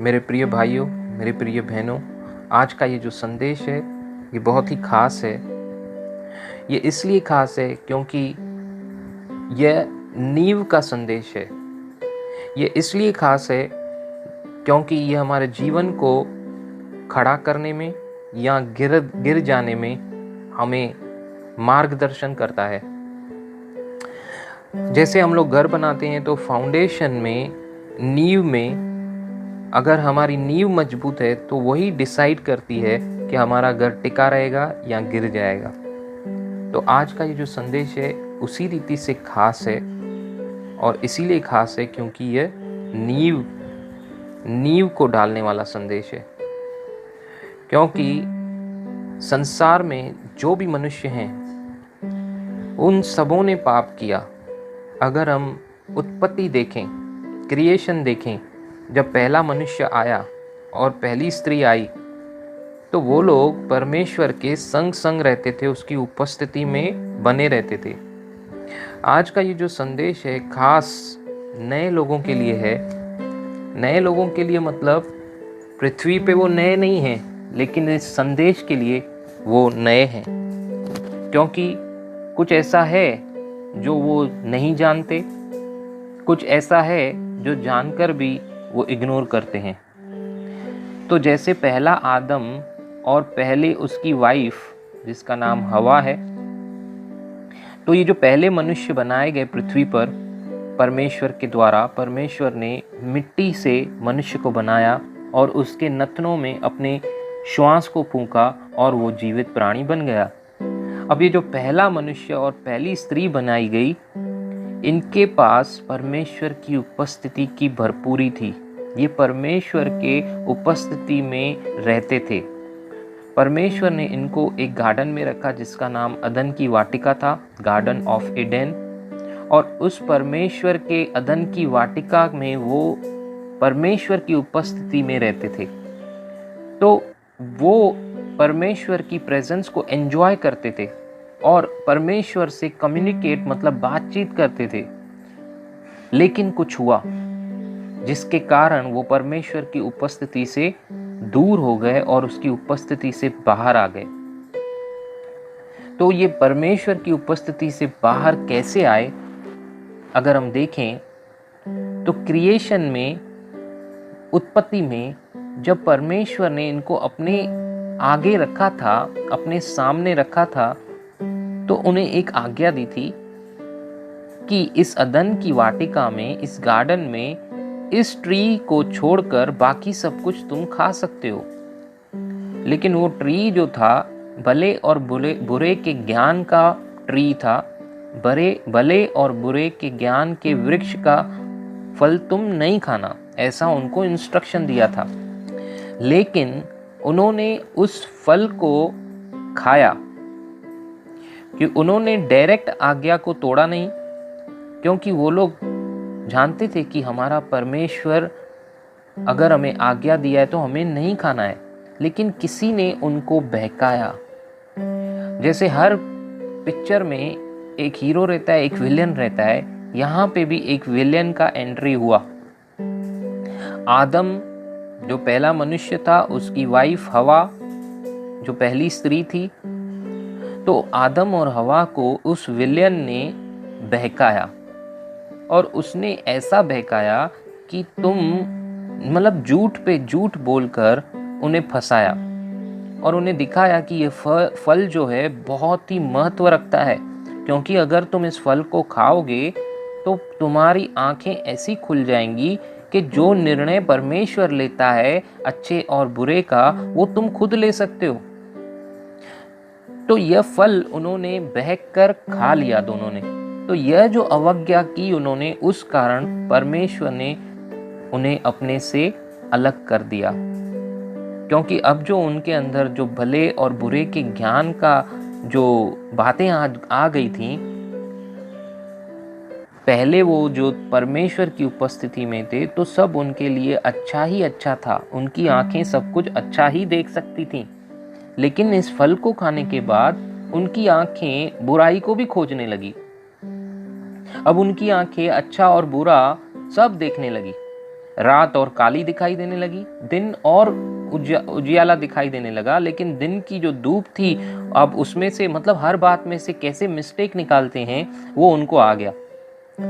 मेरे प्रिय भाइयों, मेरे प्रिय बहनों, आज का ये जो संदेश है ये बहुत ही ख़ास है। ये इसलिए ख़ास है क्योंकि यह नींव का संदेश है। ये इसलिए ख़ास है क्योंकि ये हमारे जीवन को खड़ा करने में या गिर जाने में हमें मार्गदर्शन करता है। जैसे हम लोग घर बनाते हैं तो फाउंडेशन में, नींव में अगर हमारी नींव मजबूत है तो वही डिसाइड करती है कि हमारा घर टिका रहेगा या गिर जाएगा। तो आज का ये जो संदेश है उसी रीति से खास है, और इसीलिए खास है क्योंकि यह नींव को डालने वाला संदेश है। क्योंकि संसार में जो भी मनुष्य हैं उन सबों ने पाप किया। अगर हम उत्पत्ति देखें, क्रिएशन देखें, जब पहला मनुष्य आया और पहली स्त्री आई तो वो लोग परमेश्वर के संग संग रहते थे, उसकी उपस्थिति में बने रहते थे। आज का ये जो संदेश है खास नए लोगों के लिए है। नए लोगों के लिए मतलब पृथ्वी पे वो नए नहीं हैं, लेकिन इस संदेश के लिए वो नए हैं, क्योंकि कुछ ऐसा है जो वो नहीं जानते, कुछ ऐसा है जो जानकर भी वो इग्नोर करते हैं। तो जैसे पहला आदम और पहले उसकी वाइफ जिसका नाम हवा है, तो ये जो पहले मनुष्य बनाए गए पृथ्वी पर परमेश्वर के द्वारा, परमेश्वर ने मिट्टी से मनुष्य को बनाया और उसके नथनों में अपने श्वास को फूंका और वो जीवित प्राणी बन गया। अब ये जो पहला मनुष्य और पहली स्त्री बनाई गई, इनके पास परमेश्वर की उपस्थिति की भरपूरी थी। ये परमेश्वर के उपस्थिति में रहते थे। परमेश्वर ने इनको एक गार्डन में रखा जिसका नाम अदन की वाटिका था, गार्डन ऑफ एडन। और उस परमेश्वर के अदन की वाटिका में वो परमेश्वर की उपस्थिति में रहते थे। तो वो परमेश्वर की प्रेजेंस को एंजॉय करते थे और परमेश्वर से कम्युनिकेट मतलब बातचीत करते थे। लेकिन कुछ हुआ जिसके कारण वो परमेश्वर की उपस्थिति से दूर हो गए और उसकी उपस्थिति से बाहर आ गए। तो ये परमेश्वर की उपस्थिति से बाहर कैसे आए, अगर हम देखें तो क्रिएशन में, उत्पत्ति में, जब परमेश्वर ने इनको अपने आगे रखा था, अपने सामने रखा था, तो उन्हें एक आज्ञा दी थी कि इस अदन की वाटिका में, इस गार्डन में, इस ट्री को छोड़कर बाकी सब कुछ तुम खा सकते हो। लेकिन वो ट्री जो था भले और बुरे के ज्ञान का ट्री था, भले और बुरे के ज्ञान के वृक्ष का फल तुम नहीं खाना, ऐसा उनको इंस्ट्रक्शन दिया था। लेकिन उन्होंने उस फल को खाया कि उन्होंने डायरेक्ट आज्ञा को तोड़ा नहीं, क्योंकि वो लोग जानते थे कि हमारा परमेश्वर अगर हमें आज्ञा दिया है तो हमें नहीं खाना है। लेकिन किसी ने उनको बहकाया। जैसे हर पिक्चर में एक हीरो रहता है, एक विलेन रहता है, यहाँ पे भी एक विलेन का एंट्री हुआ। आदम जो पहला मनुष्य था, उसकी वाइफ हवा जो पहली स्त्री थी, तो आदम और हवा को उस विलेन ने बहकाया। और उसने ऐसा बहकाया कि तुम मतलब झूठ पे झूठ बोलकर उन्हें फंसाया और उन्हें दिखाया कि ये फल जो है बहुत ही महत्व रखता है, क्योंकि अगर तुम इस फल को खाओगे तो तुम्हारी आंखें ऐसी खुल जाएंगी कि जो निर्णय परमेश्वर लेता है अच्छे और बुरे का, वो तुम खुद ले सकते हो। तो यह फल उन्होंने बहक कर खा लिया दोनों ने। तो यह जो अवज्ञा की उन्होंने, उस कारण परमेश्वर ने उन्हें अपने से अलग कर दिया। क्योंकि अब जो उनके अंदर जो भले और बुरे के ज्ञान का जो बातें आ गई थी, पहले वो जो परमेश्वर की उपस्थिति में थे तो सब उनके लिए अच्छा ही अच्छा था, उनकी आंखें सब कुछ अच्छा ही देख सकती थीं। लेकिन इस फल को खाने के बाद उनकी आंखें बुराई को भी खोजने लगी। अब उनकी आंखें अच्छा और बुरा सब देखने लगी। रात और काली दिखाई देने लगी, दिन और उजियाला दिखाई देने लगा। लेकिन दिन की जो धूप थी, अब उसमें से मतलब हर बात में से कैसे मिस्टेक निकालते हैं वो उनको आ गया,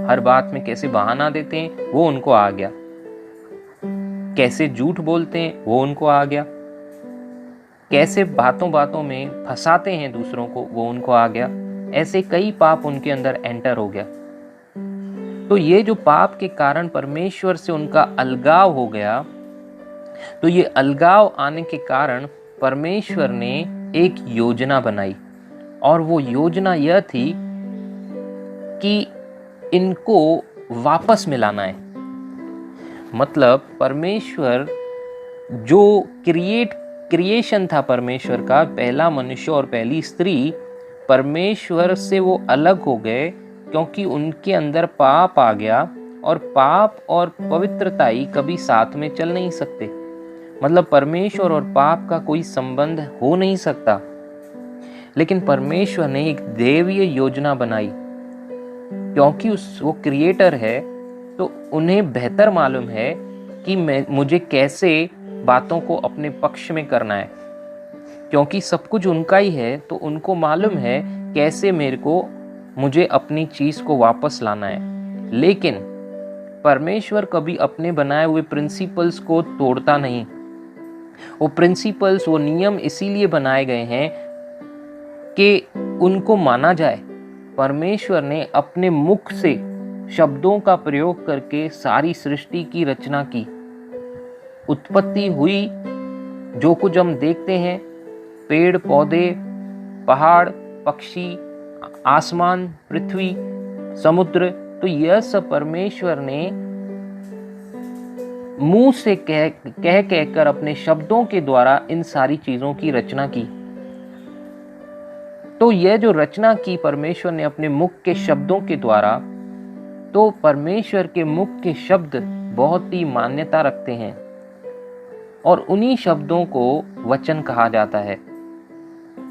हर बात में कैसे बहाना देते हैं वो उनको आ गया, कैसे झूठ बोलते हैं वो उनको आ गया, कैसे बातों बातों में फंसाते हैं दूसरों को वो उनको आ गया। ऐसे कई पाप उनके अंदर एंटर हो गया। तो ये जो पाप के कारण परमेश्वर से उनका अलगाव हो गया, तो ये अलगाव आने के कारण परमेश्वर ने एक योजना बनाई, और वो योजना यह थी कि इनको वापस मिलाना है। मतलब परमेश्वर जो क्रिएशन था परमेश्वर का, पहला मनुष्य और पहली स्त्री, परमेश्वर से वो अलग हो गए क्योंकि उनके अंदर पाप आ गया, और पाप और पवित्रता ही कभी साथ में चल नहीं सकते। मतलब परमेश्वर और पाप का कोई संबंध हो नहीं सकता। लेकिन परमेश्वर ने एक दैवीय योजना बनाई, क्योंकि वो क्रिएटर है, तो उन्हें बेहतर मालूम है कि मुझे कैसे बातों को अपने पक्ष में करना है। क्योंकि सब कुछ उनका ही है, तो उनको मालूम है कैसे मुझे अपनी चीज को वापस लाना है। लेकिन परमेश्वर कभी अपने बनाए हुए प्रिंसिपल्स को तोड़ता नहीं। वो प्रिंसिपल्स, वो नियम इसीलिए बनाए गए हैं कि उनको माना जाए। परमेश्वर ने अपने मुख से शब्दों का प्रयोग करके सारी सृष्टि की रचना की। उत्पत्ति हुई, जो कुछ हम देखते हैं, पेड़ पौधे, पहाड़, पक्षी, आसमान, पृथ्वी, समुद्र, तो यह सब परमेश्वर ने मुंह से कहकर अपने शब्दों के द्वारा इन सारी चीजों की रचना की। तो यह जो रचना की परमेश्वर ने अपने मुख के शब्दों के द्वारा, तो परमेश्वर के मुख के शब्द बहुत ही मान्यता रखते हैं, और उन्हीं शब्दों को वचन कहा जाता है।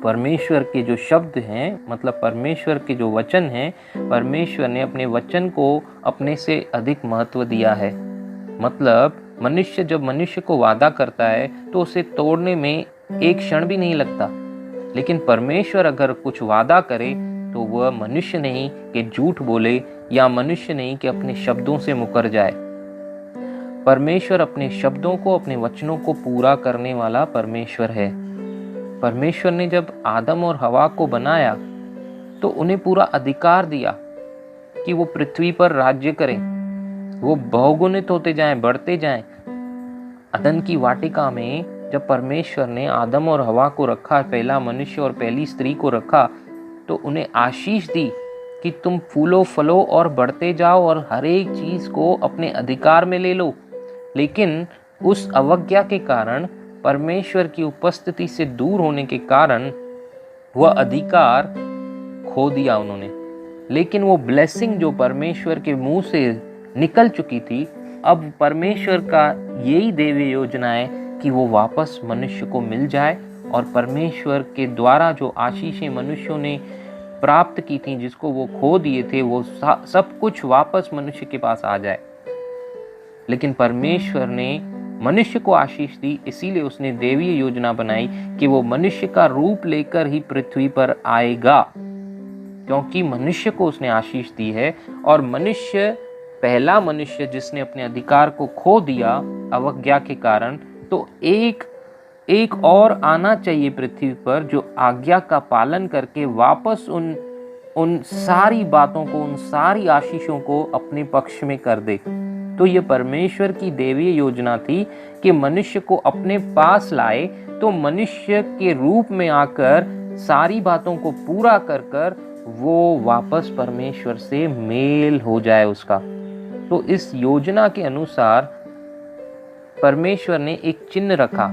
परमेश्वर के जो शब्द हैं, मतलब परमेश्वर के जो वचन हैं, परमेश्वर ने अपने वचन को अपने से अधिक महत्व दिया है। मतलब जब मनुष्य को वादा करता है तो उसे तोड़ने में एक क्षण भी नहीं लगता। लेकिन परमेश्वर अगर कुछ वादा करे तो वह मनुष्य नहीं कि झूठ बोले, या मनुष्य नहीं कि अपने शब्दों से मुकर जाए। परमेश्वर अपने शब्दों को, अपने वचनों को पूरा करने वाला परमेश्वर है। परमेश्वर ने जब आदम और हवा को बनाया तो उन्हें पूरा अधिकार दिया कि वो पृथ्वी पर राज्य करें, वो बहुगुणित होते जाएं, बढ़ते जाएं। अदन की वाटिका में जब परमेश्वर ने आदम और हवा को रखा, पहला मनुष्य और पहली स्त्री को रखा, तो उन्हें आशीष दी कि तुम फूलो फलो और बढ़ते जाओ और हर एक चीज को अपने अधिकार में ले लो। लेकिन उस अवज्ञा के कारण, परमेश्वर की उपस्थिति से दूर होने के कारण, वह अधिकार खो दिया उन्होंने। लेकिन वो ब्लेसिंग जो परमेश्वर के मुंह से निकल चुकी थी, अब परमेश्वर का यही दैवीय योजना है कि वो वापस मनुष्य को मिल जाए, और परमेश्वर के द्वारा जो आशीषें मनुष्यों ने प्राप्त की थी, जिसको वो खो दिए थे, वो सब कुछ वापस मनुष्य के पास आ जाए। लेकिन परमेश्वर ने मनुष्य को आशीष दी, इसीलिए उसने दैवीय योजना बनाई कि वो मनुष्य का रूप लेकर ही पृथ्वी पर आएगा, क्योंकि मनुष्य को उसने आशीष दी है। और मनुष्य, पहला मनुष्य जिसने अपने अधिकार को खो दिया अवज्ञा के कारण, तो एक और आना चाहिए पृथ्वी पर जो आज्ञा का पालन करके वापस उन सारी बातों को, उन सारी आशीषों को अपने पक्ष में कर दे। तो ये परमेश्वर की दैवीय योजना थी कि मनुष्य को अपने पास लाए, तो मनुष्य के रूप में आकर सारी बातों को पूरा कर वो वापस परमेश्वर से मेल हो जाए उसका। तो इस योजना के अनुसार परमेश्वर ने एक चिन्ह रखा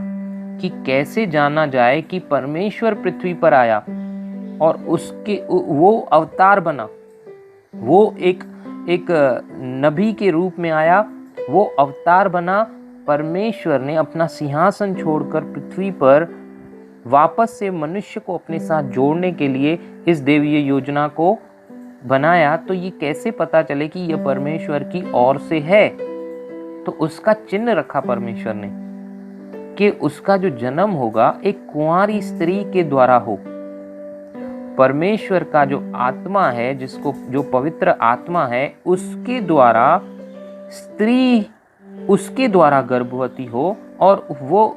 कि कैसे जाना जाए कि परमेश्वर पृथ्वी पर आया और वो अवतार बना, वो एक नबी के रूप में आया, वो अवतार बना। परमेश्वर ने अपना सिंहासन छोड़कर पृथ्वी पर वापस से मनुष्य को अपने साथ जोड़ने के लिए इस दैवीय योजना को बनाया। तो ये कैसे पता चले कि यह परमेश्वर की ओर से है? तो उसका चिन्ह रखा परमेश्वर ने कि उसका जो जन्म होगा एक कुंवारी स्त्री के द्वारा हो। परमेश्वर का जो आत्मा है, जिसको जो पवित्र आत्मा है, उसके द्वारा स्त्री उसके द्वारा गर्भवती हो, और वो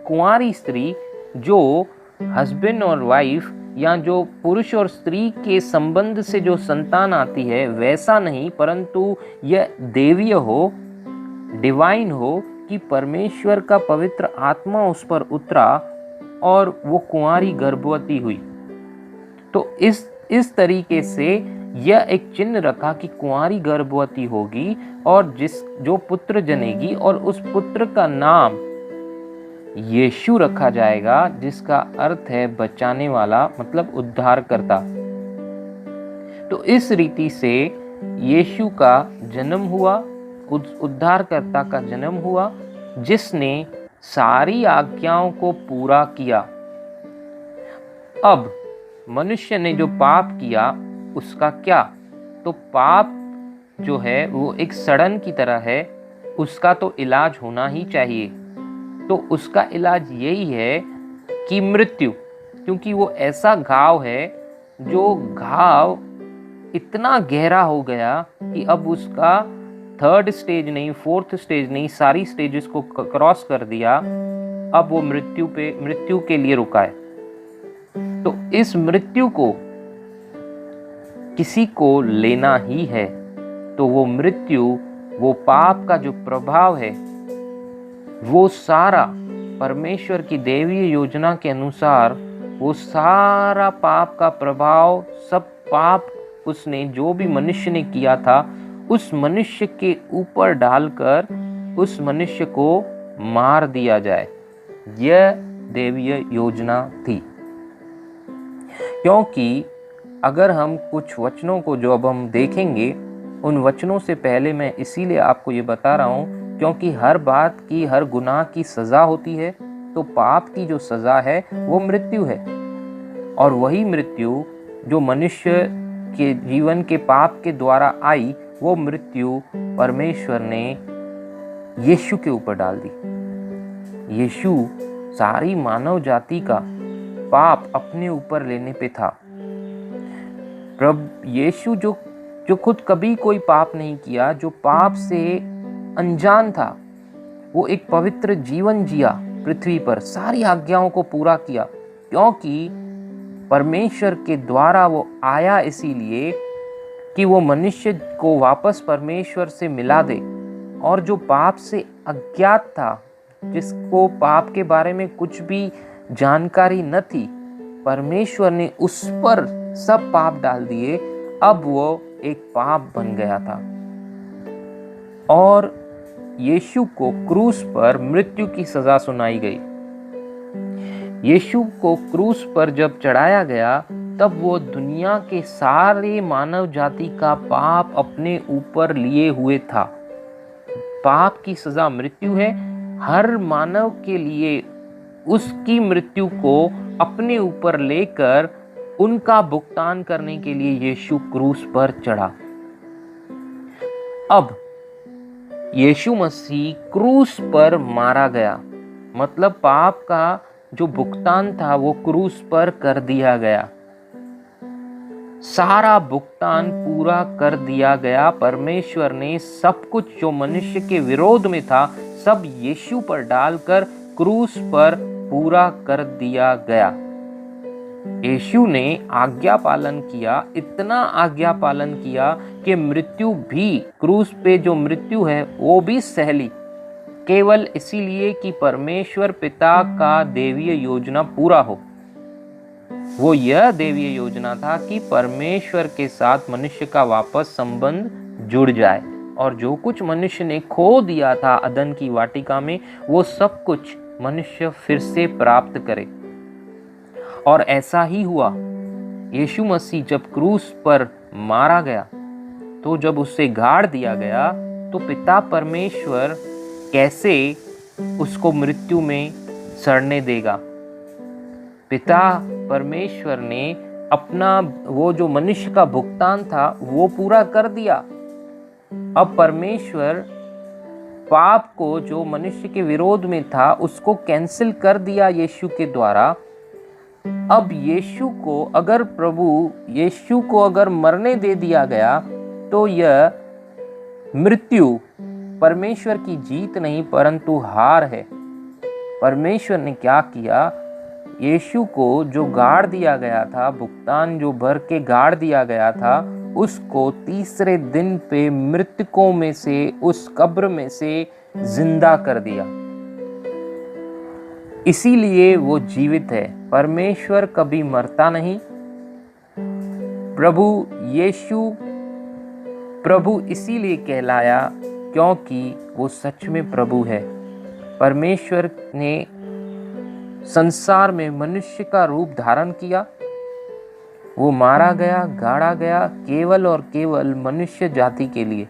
कुंवारी स्त्री जो हस्बैंड और वाइफ या जो पुरुष और स्त्री के संबंध से जो संतान आती है वैसा नहीं, परंतु यह देवीय हो, डिवाइन हो, कि परमेश्वर का पवित्र आत्मा उस पर उतरा और वो कुंवारी गर्भवती हुई। तो इस तरीके से यह एक चिन्ह रखा कि कुंवारी गर्भवती होगी और जो पुत्र जनेगी, और उस पुत्र का नाम यीशु रखा जाएगा, जिसका अर्थ है बचाने वाला, मतलब उद्धारकर्ता। तो इस रीति से यीशु का जन्म हुआ, उद्धारकर्ता का जन्म हुआ, जिसने सारी आज्ञाओं को पूरा किया। अब मनुष्य ने जो पाप किया उसका क्या? तो पाप जो है वो एक सड़न की तरह है, उसका तो इलाज होना ही चाहिए। तो उसका इलाज यही है कि मृत्यु, क्योंकि वो ऐसा घाव है, जो घाव इतना गहरा हो गया कि अब उसका 3rd स्टेज नहीं, 4th स्टेज नहीं, सारी स्टेजेस को क्रॉस कर दिया। अब वो मृत्यु के लिए रुका है। तो इस मृत्यु को किसी को लेना ही है। तो वो मृत्यु, वो पाप का जो प्रभाव है, वो सारा परमेश्वर की दैवीय योजना के अनुसार वो सारा पाप का प्रभाव, सब पाप उसने जो भी मनुष्य ने किया था उस मनुष्य के ऊपर डालकर उस मनुष्य को मार दिया जाए। यह दैवीय योजना थी। क्योंकि अगर हम कुछ वचनों को जो अब हम देखेंगे, उन वचनों से पहले मैं इसीलिए आपको ये बता रहा हूँ क्योंकि हर बात की, हर गुनाह की सज़ा होती है। तो पाप की जो सज़ा है वो मृत्यु है, और वही मृत्यु जो मनुष्य के जीवन के पाप के द्वारा आई, वो मृत्यु परमेश्वर ने यीशु के ऊपर डाल दी। यीशु सारी मानव जाति का पाप अपने ऊपर लेने पे था। प्रभु यीशु जो खुद कभी कोई पाप नहीं किया, जो पाप से अनजान था, वो एक पवित्र जीवन जिया पृथ्वी पर, सारी आज्ञाओं को पूरा किया, क्योंकि परमेश्वर के द्वारा वो आया इसीलिए कि वो मनुष्य को वापस परमेश्वर से मिला दे। और जो पाप से अज्ञात था, जिसको पाप के बारे में कुछ भी जानकारी न थी, परमेश्वर ने उस पर सब पाप डाल दिए। अब वो एक पाप बन गया था, और यीशु को क्रूस पर मृत्यु की सजा सुनाई गई। यीशु को क्रूस पर जब चढ़ाया गया, तब वो दुनिया के सारे मानव जाति का पाप अपने ऊपर लिए हुए था। पाप की सजा मृत्यु है। हर मानव के लिए उसकी मृत्यु को अपने ऊपर लेकर उनका भुगतान करने के लिए यीशु क्रूस पर चढ़ा। अब यीशु मसीह क्रूस पर मारा गया, मतलब पाप का जो भुगतान था वो क्रूस पर कर दिया गया। सारा भुगतान पूरा कर दिया गया। परमेश्वर ने सब कुछ जो मनुष्य के विरोध में था, सब यीशु पर डालकर क्रूस पर पूरा कर दिया गया। यीशु ने आज्ञा पालन किया, इतना आज्ञा पालन किया कि मृत्यु भी, क्रूस पे जो मृत्यु है वो भी सह ली, केवल इसीलिए कि परमेश्वर पिता का दैवीय योजना पूरा हो। वो यह दैवीय योजना था कि परमेश्वर के साथ मनुष्य का वापस संबंध जुड़ जाए, और जो कुछ मनुष्य ने खो दिया था अदन की वाटिका में, वो सब कुछ मनुष्य फिर से प्राप्त करे। और ऐसा ही हुआ। यीशु मसीह जब क्रूस पर मारा गया, तो जब उसे गाड़ दिया गया, तो पिता परमेश्वर कैसे उसको मृत्यु में सड़ने देगा। पिता परमेश्वर ने अपना वो जो मनुष्य का भुगतान था वो पूरा कर दिया। अब परमेश्वर पाप को जो मनुष्य के विरोध में था उसको कैंसिल कर दिया यीशु के द्वारा। अब यीशु को अगर मरने दे दिया गया तो यह मृत्यु परमेश्वर की जीत नहीं परंतु हार है। परमेश्वर ने क्या किया, यीशु को जो गाड़ दिया गया था, भुगतान जो भर के गाड़ दिया गया था, उसको तीसरे दिन पे मृतकों में से, उस कब्र में से जिंदा कर दिया। इसीलिए वो जीवित है। परमेश्वर कभी मरता नहीं। प्रभु इसीलिए कहलाया क्योंकि वो सच में प्रभु है। परमेश्वर ने संसार में मनुष्य का रूप धारण किया, वो मारा गया, गाड़ा गया केवल और केवल मनुष्य जाति के लिए,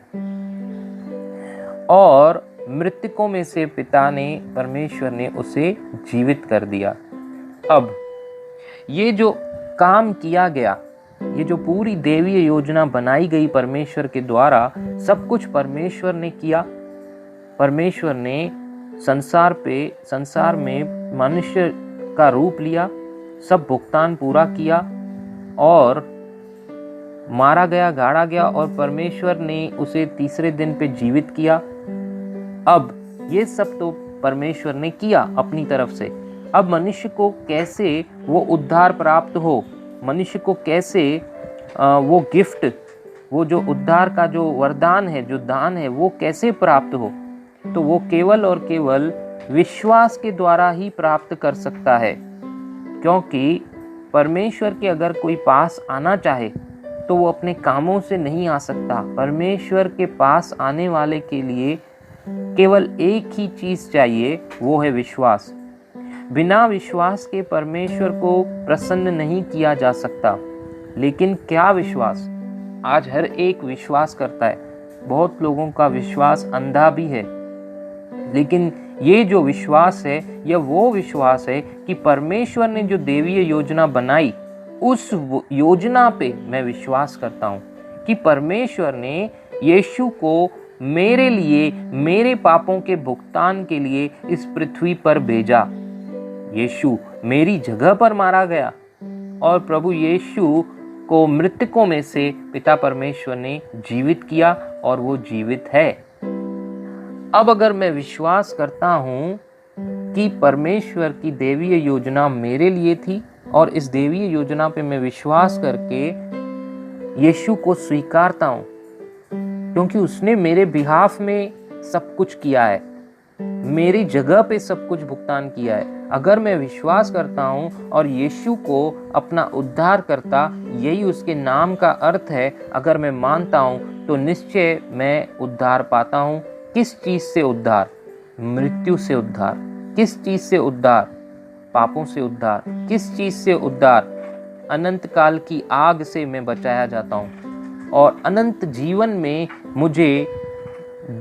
और मृतकों में से पिता ने, परमेश्वर ने उसे जीवित कर दिया। अब ये जो काम किया गया, ये जो पूरी देवीय योजना बनाई गई परमेश्वर के द्वारा, सब कुछ परमेश्वर ने किया। परमेश्वर ने संसार में मनुष्य का रूप लिया, सब भुगतान पूरा किया और मारा गया, गाड़ा गया, और परमेश्वर ने उसे तीसरे दिन पे जीवित किया। अब ये सब तो परमेश्वर ने किया अपनी तरफ से। अब मनुष्य को कैसे वो उद्धार प्राप्त हो, मनुष्य को कैसे वो गिफ्ट, वो जो उद्धार का जो वरदान है, जो दान है, वो कैसे प्राप्त हो, तो वो केवल और केवल विश्वास के द्वारा ही प्राप्त कर सकता है। क्योंकि परमेश्वर के अगर कोई पास आना चाहे तो वो अपने कामों से नहीं आ सकता। परमेश्वर के पास आने वाले के लिए केवल एक ही चीज चाहिए, वो है विश्वास। बिना विश्वास के परमेश्वर को प्रसन्न नहीं किया जा सकता। लेकिन क्या विश्वास? आज हर एक विश्वास करता है, बहुत लोगों का विश्वास अंधा भी है। लेकिन ये जो विश्वास है, यह वो विश्वास है कि परमेश्वर ने जो देवीय योजना बनाई, उस योजना पे मैं विश्वास करता हूँ कि परमेश्वर ने यीशु को मेरे लिए, मेरे पापों के भुगतान के लिए इस पृथ्वी पर भेजा। यीशु मेरी जगह पर मारा गया और प्रभु यीशु को मृतकों में से पिता परमेश्वर ने जीवित किया और वो जीवित है। अब अगर मैं विश्वास करता हूँ कि परमेश्वर की देवीय योजना मेरे लिए थी और इस देवीय योजना पे मैं विश्वास करके यीशु को स्वीकारता हूँ, क्योंकि उसने मेरे बिहाफ में सब कुछ किया है, मेरी जगह पे सब कुछ भुगतान किया है। अगर मैं विश्वास करता हूँ और यीशु को अपना उद्धार करता, यही उसके नाम का अर्थ है, अगर मैं मानता हूँ तो निश्चय मैं उद्धार पाता हूँ। किस चीज से उद्धार? मृत्यु से उद्धार। किस चीज से उद्धार? पापों से उद्धार। किस चीज से उद्धार? अनंत काल की आग से मैं बचाया जाता हूँ और अनंत जीवन में मुझे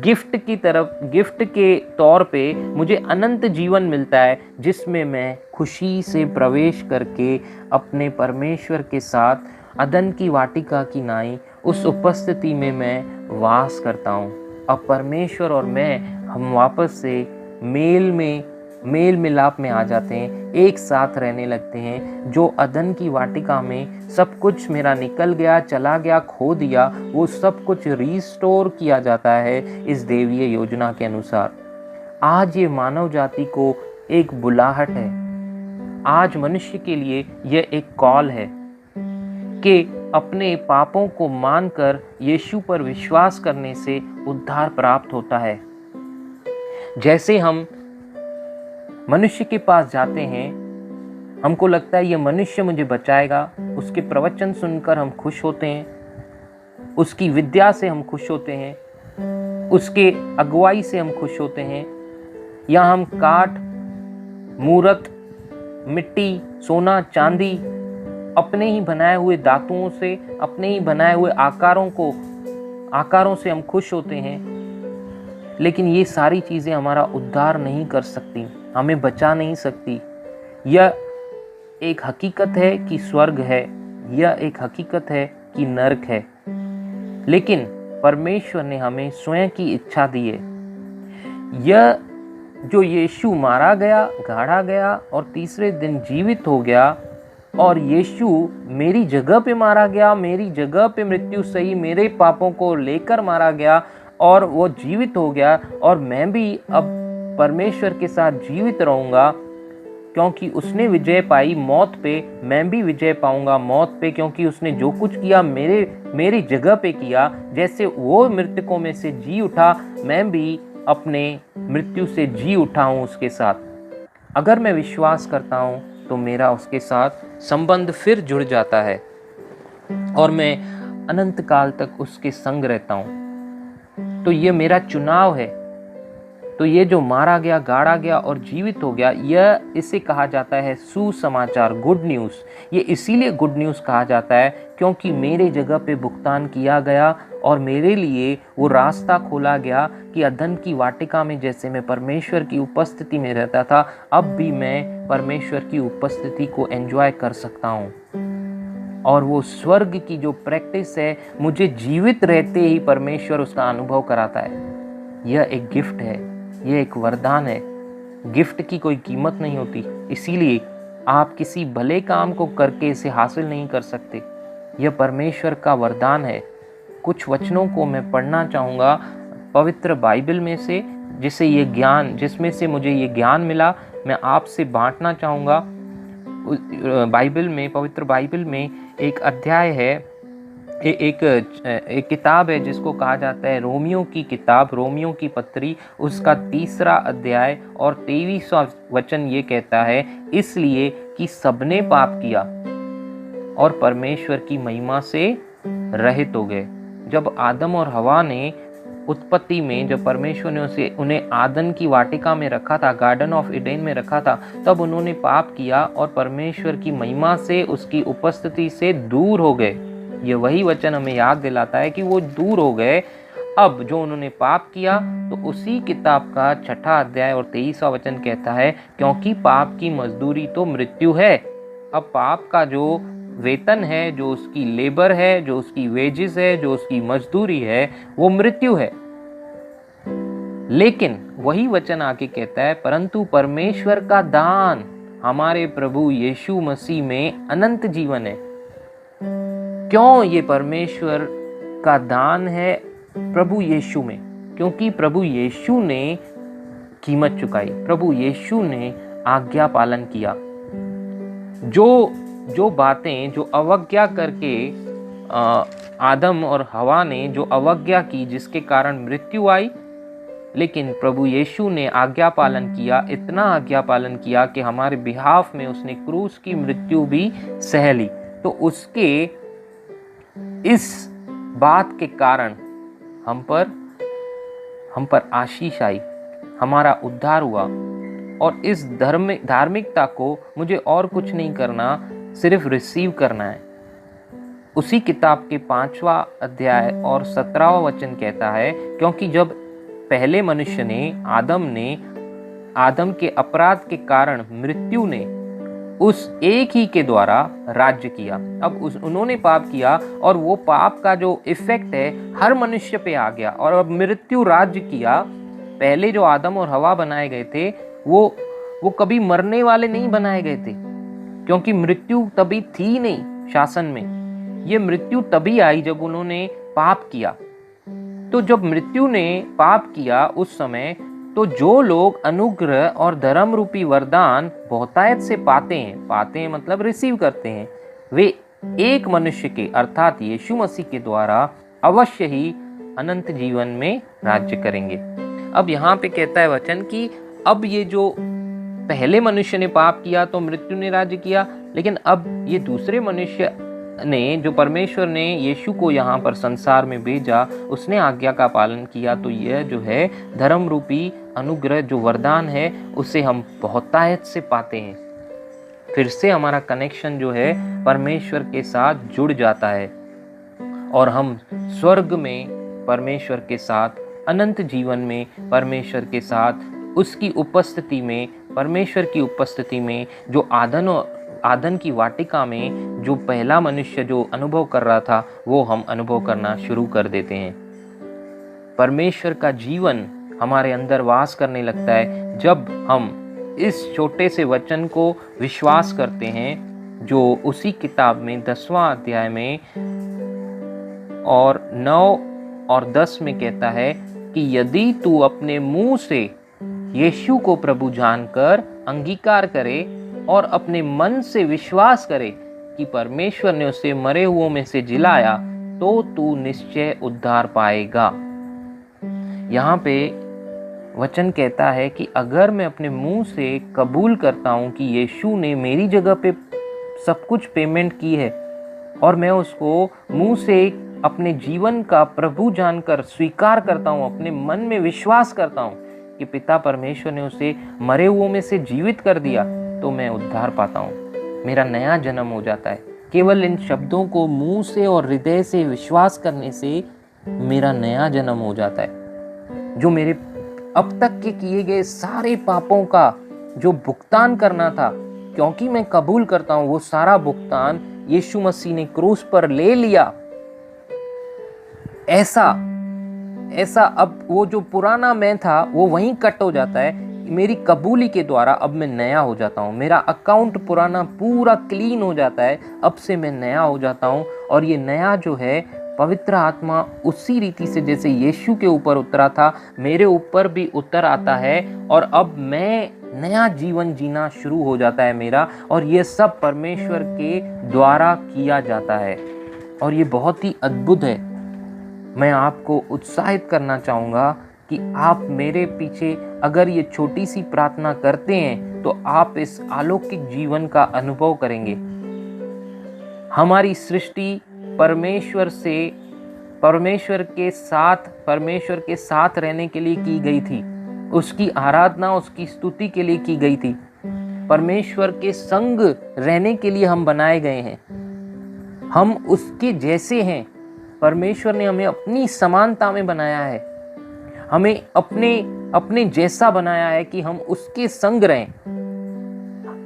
गिफ्ट के तौर पे मुझे अनंत जीवन मिलता है, जिसमें मैं खुशी से प्रवेश करके अपने परमेश्वर के साथ अदन की वाटिका की नाई उस उपस्थिति में मैं वास करता हूँ। अब परमेश्वर और मैं, हम वापस से मेल मिलाप में आ जाते हैं, एक साथ रहने लगते हैं। जो अदन की वाटिका में सब कुछ मेरा निकल गया, चला गया, खो दिया, वो सब कुछ रिस्टोर किया जाता है इस देवीय योजना के अनुसार। आज ये मानव जाति को एक बुलाहट है, आज मनुष्य के लिए यह एक कॉल है कि अपने पापों को मानकर यीशु पर विश्वास करने से उद्धार प्राप्त होता है। जैसे हम मनुष्य के पास जाते हैं, हमको लगता है ये मनुष्य मुझे बचाएगा, उसके प्रवचन सुनकर हम खुश होते हैं, उसकी विद्या से हम खुश होते हैं, उसके अगुवाई से हम खुश होते हैं, या हम काठ, मूरत, मिट्टी, सोना, चांदी, अपने ही बनाए हुए धातुओं से, अपने ही बनाए हुए आकारों से हम खुश होते हैं। लेकिन ये सारी चीजें हमारा उद्धार नहीं कर सकती, हमें बचा नहीं सकती। यह एक हकीकत है कि स्वर्ग है, यह एक हकीकत है कि नरक है। लेकिन परमेश्वर ने हमें स्वयं की इच्छा दी है। यह जो यीशु मारा गया, गाड़ा गया और तीसरे दिन जीवित हो गया, और यीशु मेरी जगह पे मारा गया, मेरी जगह पे मृत्यु सही, मेरे पापों को लेकर मारा गया और वो जीवित हो गया, और मैं भी अब परमेश्वर के साथ जीवित रहूंगा, क्योंकि उसने विजय पाई मौत पे, मैं भी विजय पाऊंगा मौत पे, क्योंकि उसने जो कुछ किया मेरी जगह पे किया। जैसे वो मृतकों में से जी उठा, मैं भी अपने मृत्यु से जी उठा हूं उसके साथ। अगर मैं विश्वास करता हूं तो मेरा उसके साथ संबंध फिर जुड़ जाता है और मैं अनंत काल तक उसके संग रहता हूं। तो ये मेरा चुनाव है। तो ये जो मारा गया, गाड़ा गया और जीवित हो गया, यह इसे कहा जाता है सुसमाचार, गुड न्यूज़। ये इसीलिए गुड न्यूज़ कहा जाता है क्योंकि मेरे जगह पे भुगतान किया गया और मेरे लिए वो रास्ता खोला गया कि अदन की वाटिका में जैसे मैं परमेश्वर की उपस्थिति में रहता था, अब भी मैं परमेश्वर की उपस्थिति को एंजॉय कर सकता हूँ। और वो स्वर्ग की जो प्रैक्टिस है, मुझे जीवित रहते ही परमेश्वर उसका अनुभव कराता है। यह एक गिफ्ट है, यह एक वरदान है। गिफ्ट की कोई कीमत नहीं होती, इसीलिए आप किसी भले काम को करके इसे हासिल नहीं कर सकते। यह परमेश्वर का वरदान है। कुछ वचनों को मैं पढ़ना चाहूँगा पवित्र बाइबल में से, जिसमें से मुझे ये ज्ञान मिला, मैं आपसे बांटना चाहूँगा। बाइबल में, पवित्र बाइबल में एक अध्याय है, एक किताब है जिसको कहा जाता है रोमियो की किताब, रोमियो की पत्री, उसका 3 अध्याय और 23वां वचन ये कहता है, इसलिए कि सबने पाप किया और परमेश्वर की महिमा से रहित हो गए। जब आदम और हवा ने उत्पत्ति में, जब परमेश्वर ने उन्हें आदन की वाटिका में रखा था, गार्डन ऑफ ईडेन में रखा था, तब उन्होंने पाप किया और परमेश्वर की महिमा से, उसकी उपस्थिति से दूर हो गए। ये वही वचन हमें याद दिलाता है कि वो दूर हो गए। अब जो उन्होंने पाप किया, तो उसी किताब का 6 अध्याय और 23वां वचन कहता है, क्योंकि पाप की मजदूरी तो मृत्यु है। अब पाप का जो वेतन है, जो उसकी लेबर है, जो उसकी वेजेस है, जो उसकी मजदूरी है, वो मृत्यु है। लेकिन वही वचन आगे कहता है, परंतु परमेश्वर का दान हमारे प्रभु यीशु मसीह में अनंत जीवन है। क्यों ये परमेश्वर का दान है प्रभु यीशु में? क्योंकि प्रभु यीशु ने कीमत चुकाई, प्रभु यीशु ने आज्ञा पालन किया। जो बातें, जो अवज्ञा करके आदम और हवा ने जो अवज्ञा की, जिसके कारण मृत्यु आई, लेकिन प्रभु यीशु ने आज्ञा पालन किया, इतना आज्ञा पालन किया कि हमारे बिहाफ में उसने क्रूस की मृत्यु भी सह ली। तो उसके इस बात के कारण हम पर आशीष आई, हमारा उद्धार हुआ। और इस धार्मिकता को मुझे और कुछ नहीं करना, सिर्फ रिसीव करना है। उसी किताब के 5वां अध्याय और 17वां वचन कहता है, क्योंकि जब पहले मनुष्य ने, आदम के अपराध के कारण मृत्यु ने उस एक ही के द्वारा राज्य किया। अब उन्होंने पाप किया और वो पाप का जो इफेक्ट है हर मनुष्य पे आ गया और अब मृत्यु राज्य किया। पहले जो आदम और हवा बनाए गए थे, वो कभी मरने वाले नहीं बनाए गए थे, क्योंकि मृत्यु तभी थी नहीं शासन में। ये मृत्यु तभी आई जब उन्होंने पाप किया। तो जब मृत्यु ने पाप किया उस समय, तो जो लोग अनुग्रह और धर्म रूपी वरदान बहुतायत से पाते हैं मतलब रिसीव करते हैं, वे एक मनुष्य के अर्थात यीशु मसीह के द्वारा अवश्य ही अनंत जीवन में राज्य करेंगे। अब यहाँ पे कहता है वचन कि अब ये जो पहले मनुष्य ने पाप किया तो मृत्यु ने राज्य किया, लेकिन अब ये दूसरे मनुष्य ने, जो परमेश्वर ने यीशु को यहाँ पर संसार में भेजा, उसने आज्ञा का पालन किया, तो यह जो है धर्म रूपी अनुग्रह, जो वरदान है, उसे हम बहुतायत से पाते हैं। फिर से हमारा कनेक्शन जो है परमेश्वर के साथ जुड़ जाता है और हम स्वर्ग में परमेश्वर के साथ, अनंत जीवन में परमेश्वर के साथ, उसकी उपस्थिति में, परमेश्वर की उपस्थिति में, जो आदन की वाटिका में जो पहला मनुष्य जो अनुभव कर रहा था, वो हम अनुभव करना शुरू कर देते हैं। परमेश्वर का जीवन हमारे अंदर वास करने लगता है जब हम इस छोटे से वचन को विश्वास करते हैं जो उसी किताब में 10वां अध्याय में और 9 और 10 में कहता है कि यदि तू अपने मुंह से यीशु को प्रभु जानकर अंगीकार करे और अपने मन से विश्वास करे कि परमेश्वर ने उसे मरे हुओं में से जिलाया तो तू निश्चय उद्धार पाएगा। यहाँ पे वचन कहता है कि अगर मैं अपने मुंह से कबूल करता हूँ कि यीशु ने मेरी जगह पे सब कुछ पेमेंट की है और मैं उसको मुंह से अपने जीवन का प्रभु जानकर स्वीकार करता हूँ, अपने मन में विश्वास करता हूँ कि पिता परमेश्वर ने उसे मरे हुओं में से जीवित कर दिया, तो मैं उद्धार पाता हूँ, मेरा नया जन्म हो जाता है। केवल इन शब्दों को मुंह से और हृदय से विश्वास करने से मेरा नया जन्म हो जाता है। जो मेरे अब तक के किए गए सारे पापों का जो भुगतान करना था, क्योंकि मैं कबूल करता हूँ, वो सारा भुगतान यीशु मसीह ने क्रूस पर ले लिया। ऐसा अब वो जो पुराना मैं था वो वहीं कट हो जाता है। मेरी कबूली के द्वारा अब मैं नया हो जाता हूँ, मेरा अकाउंट पुराना पूरा क्लीन हो जाता है, अब से मैं नया हो जाता हूँ। और ये नया जो है पवित्र आत्मा उसी रीति से जैसे यीशु के ऊपर उतरा था मेरे ऊपर भी उतर आता है और अब मैं नया जीवन जीना शुरू हो जाता है मेरा। और ये सब परमेश्वर के द्वारा किया जाता है और ये बहुत ही अद्भुत है। मैं आपको उत्साहित करना चाहूँगा कि आप मेरे पीछे अगर ये छोटी सी प्रार्थना करते हैं तो आप इस अलौकिक जीवन का अनुभव करेंगे। हमारी सृष्टि परमेश्वर के साथ रहने के लिए की गई थी, उसकी आराधना उसकी स्तुति के लिए की गई थी, परमेश्वर के संग रहने के लिए हम बनाए गए हैं, हम उसके जैसे हैं। परमेश्वर ने हमें अपनी समानता में बनाया है, हमें अपने जैसा बनाया है कि हम उसके संग रहें।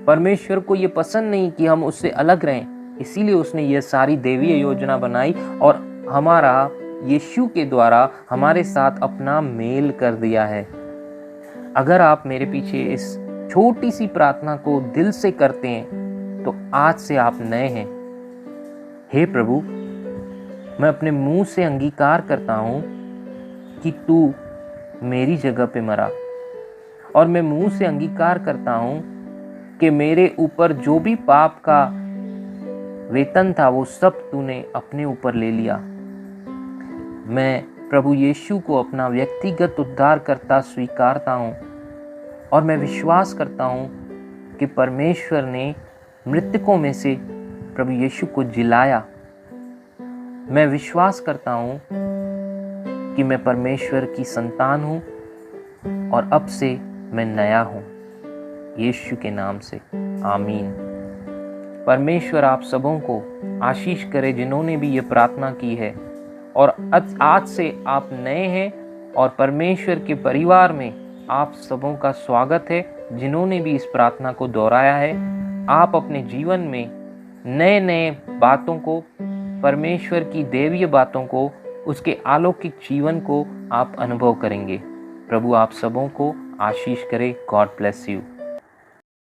परमेश्वर को ये पसंद नहीं कि हम उससे अलग रहें, इसीलिए उसने ये सारी दैवीय योजना बनाई और हमारा यीशु के द्वारा हमारे साथ अपना मेल कर दिया है। अगर आप मेरे पीछे इस छोटी सी प्रार्थना को दिल से करते हैं तो आज से आप नए हैं। हे प्रभु, मैं अपने मुंह से अंगीकार करता हूँ कि तू मेरी जगह पे मरा और मैं मुंह से अंगीकार करता हूँ कि मेरे ऊपर जो भी पाप का वेतन था वो सब तूने अपने ऊपर ले लिया। मैं प्रभु यीशु को अपना व्यक्तिगत उद्धारकर्ता स्वीकारता हूँ और मैं विश्वास करता हूँ कि परमेश्वर ने मृतकों में से प्रभु यीशु को जिलाया। मैं विश्वास करता हूँ कि मैं परमेश्वर की संतान हूँ और अब से मैं नया हूँ, यीशु के नाम से, आमीन। परमेश्वर आप सबों को आशीष करे जिन्होंने भी ये प्रार्थना की है और आज से आप नए हैं और परमेश्वर के परिवार में आप सबों का स्वागत है। जिन्होंने भी इस प्रार्थना को दोहराया है, आप अपने जीवन में नए नए बातों को, परमेश्वर की दैवीय बातों को, उसके अलौकिक जीवन को आप अनुभव करेंगे। प्रभु आप सबों को आशीष करे। God bless you.